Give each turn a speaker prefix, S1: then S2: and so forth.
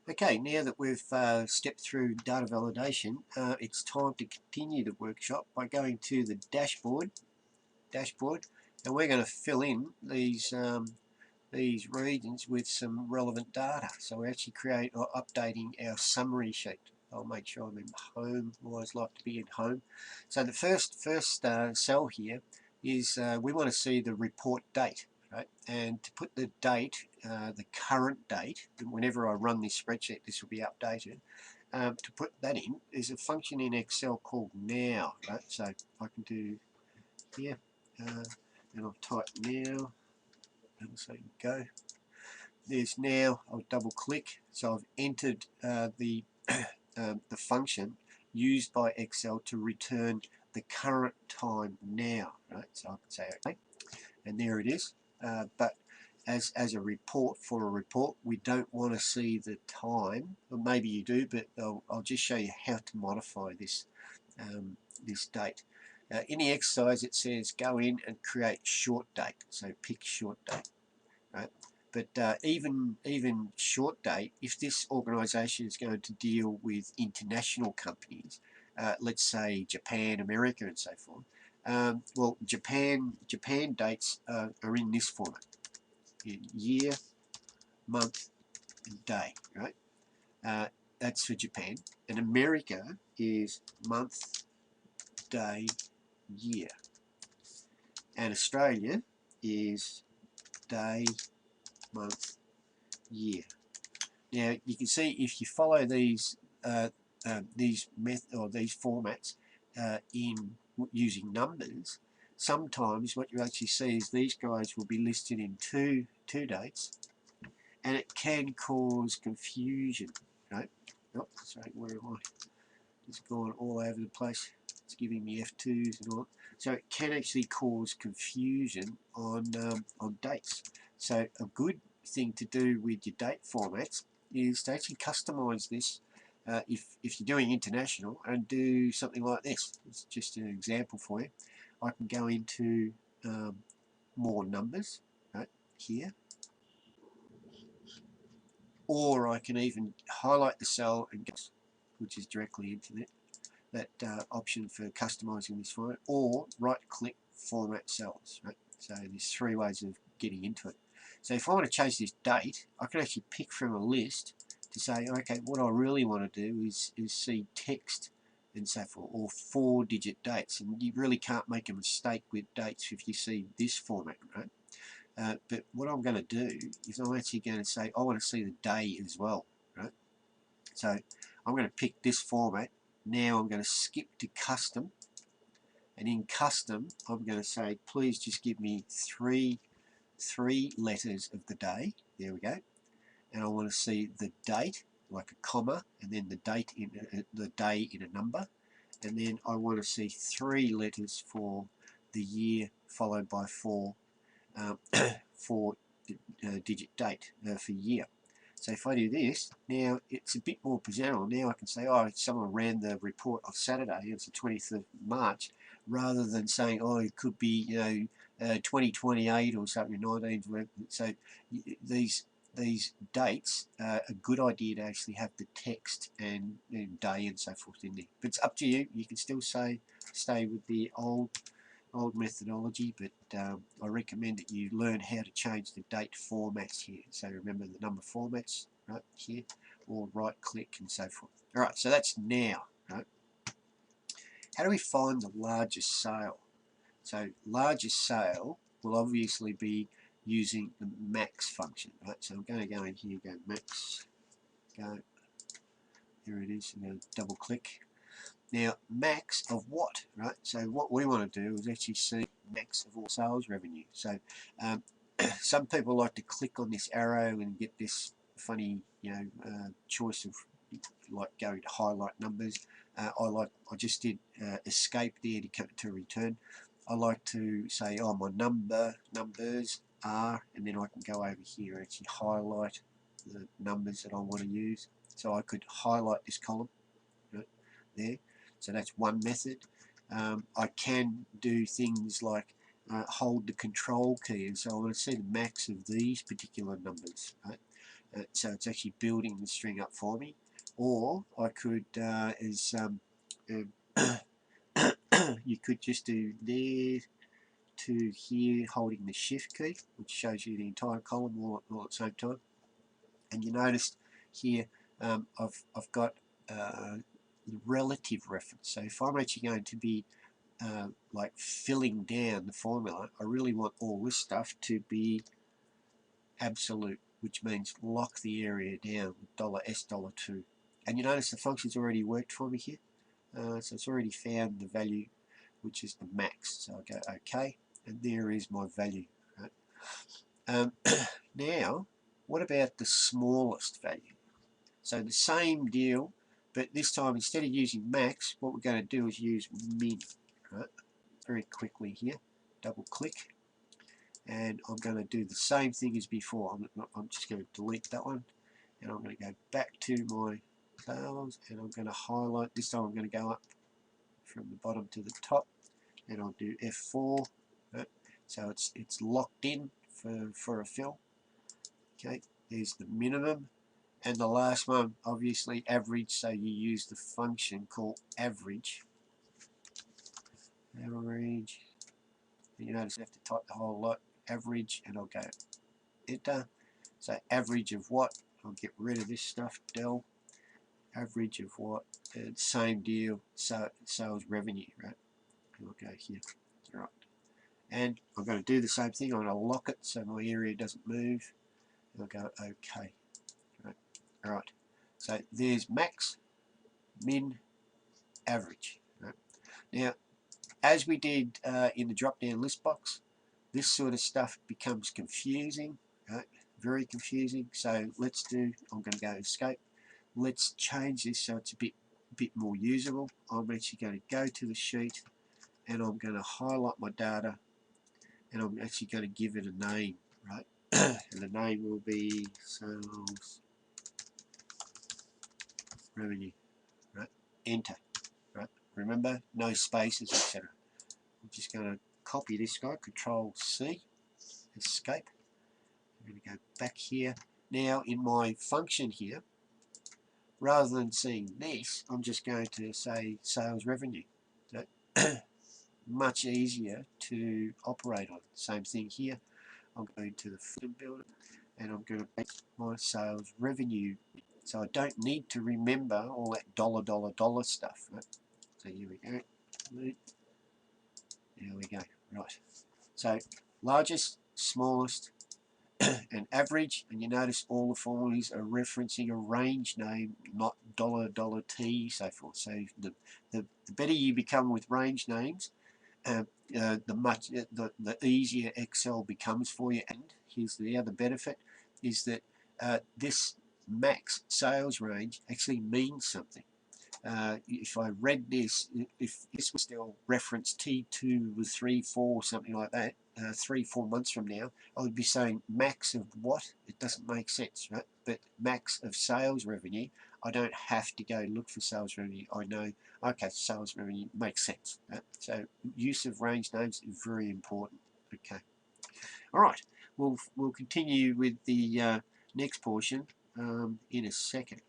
S1: Okay, now that we've stepped through data validation, it's time to continue the workshop by going to the dashboard, and we're going to fill in these regions with some relevant data. So we actually updating our summary sheet. I'll make sure I'm in home. I always like to be in home. So the first cell here is we want to see the report date. Right? And to put the date, the current date, whenever I run this spreadsheet, this will be updated. To put that in, there's a function in Excel called now. Right? So I can do here, and I'll type now, and so go. There's now. I'll double click. So I've entered the function used by Excel to return the current time now. Right? So I can say okay, and there it is. But as a report, we don't want to see the time. Or maybe you do, but I'll just show you how to modify this this date. In the exercise, it says go in and create short date. So pick short date, right? But even short date, if this organisation is going to deal with international companies, let's say Japan, America, and so forth. Well, Japan dates are in this format: in year, month, and day. Right? That's for Japan, and America is month, day, year, and Australia is day, month, year. Now you can see if you follow these formats in using numbers, sometimes what you actually see is these guys will be listed in two dates, and it can cause confusion. Right? Oh, sorry, where am I? It's gone all over the place. It's giving me F2s and all. So it can actually cause confusion on dates. So a good thing to do with your date formats is to actually customize this if you're doing international, and do something like this. It's just an example for you. I can go into more numbers, right, here, or I can even highlight the cell and go, which is directly into that option for customizing this format, or right click format cells, right? So there's three ways of getting into it. So if I want to change this date, I can actually pick from a list to say, okay, what I really want to do is see text and so forth, or 4-digit dates, and you really can't make a mistake with dates if you see this format, right? But what I'm going to do is I'm actually going to say I want to see the day as well, right? So I'm going to pick this format. Now I'm going to skip to custom, and in custom I'm going to say please just give me three letters of the day. There we go. And I want to see the date, like a comma, and then the date in the day in a number, and then I want to see 3 letters for the year followed by 4 digit date for year. So if I do this, now it's a bit more presentable. Now I can say, oh, someone ran the report on Saturday, it's the 20th of March, rather than saying, oh, it could be, 2028 or something, 19. So these dates are a good idea to actually have the text and day and so forth in there. But it's up to you. You can still stay with the old methodology, but I recommend that you learn how to change the date formats here. So remember the number formats right here, or right click and so forth. All right, so that's now. Right? How do we find the largest sale? So largest sale will obviously be using the max function. Right? So I'm going to go in here, go max, go. There it is. I'm going to double click. Now, max of what, right? So what we want to do is actually see max of all sales revenue. So some people like to click on this arrow and get this funny, choice of like going to highlight numbers. I just did escape there to come to return. I like to say, oh, my numbers are, and then I can go over here and actually highlight the numbers that I want to use. So I could highlight this column right there. So that's one method. I can do things like hold the control key, and so I want to see the max of these particular numbers. Right? So it's actually building the string up for me. Or I could, you could just do there to here holding the shift key, which shows you the entire column all at the same time. And you notice here I've got the relative reference. So if I'm actually going to be like filling down the formula, I really want all this stuff to be absolute, which means lock the area down with $S$2. And you notice the function's already worked for me here. So it's already found the value, which is the max. So I go OK, and there is my value. Right? Now, what about the smallest value? So the same deal, but this time instead of using max, what we're going to do is use min. Right? Very quickly here, double click, and I'm going to do the same thing as before. I'm just going to delete that one, and I'm going to go back to my sales, and I'm going to highlight. This time I'm going to go up from the bottom to the top, and I'll do F4. Right? So it's locked in for a fill. Okay, there's the minimum. And the last one, obviously average, so you use the function called average. Average. You notice I have to type the whole lot. Average, and I'll go enter. So average of what? I'll get rid of this stuff, del. Average of what? Same deal, so sales revenue, right? And I'll go here. Right. And I'm going to do the same thing. I'm going to lock it so my area doesn't move. And I'll go OK. Right. Alright. So there's max, min, average. Right? Now, as we did in the drop-down list box, this sort of stuff becomes confusing, right? Very confusing. So let's do, I'm going to go escape. Let's change this so it's a bit more usable. I'm actually going to go to the sheet, and I'm going to highlight my data, and I'm actually going to give it a name, right? And the name will be sales revenue, right? Enter, right? Remember, no spaces, etc. I'm just going to copy this guy, Control C, escape. I'm going to go back here. Now in my function here, rather than seeing this, I'm just going to say sales revenue. So, much easier to operate on. Same thing here. I'm going to the food builder, and I'm going to make my sales revenue. So I don't need to remember all that dollar stuff. Right? So here we go. There we go. Right. So largest, smallest, and average, and you notice all the formulas are referencing a range name, not $T, so forth. So the better you become with range names, the easier Excel becomes for you. And here's the other benefit, is that this max sales range actually means something. If I read this, if this was still reference T2 with 3, 4, something like that, 3, 4 months from now, I would be saying max of what? It doesn't make sense, right? But max of sales revenue, I don't have to go look for sales revenue. I know, okay, sales revenue makes sense. Right? So use of range names is very important. Okay. All right. We'll continue with the next portion in a second.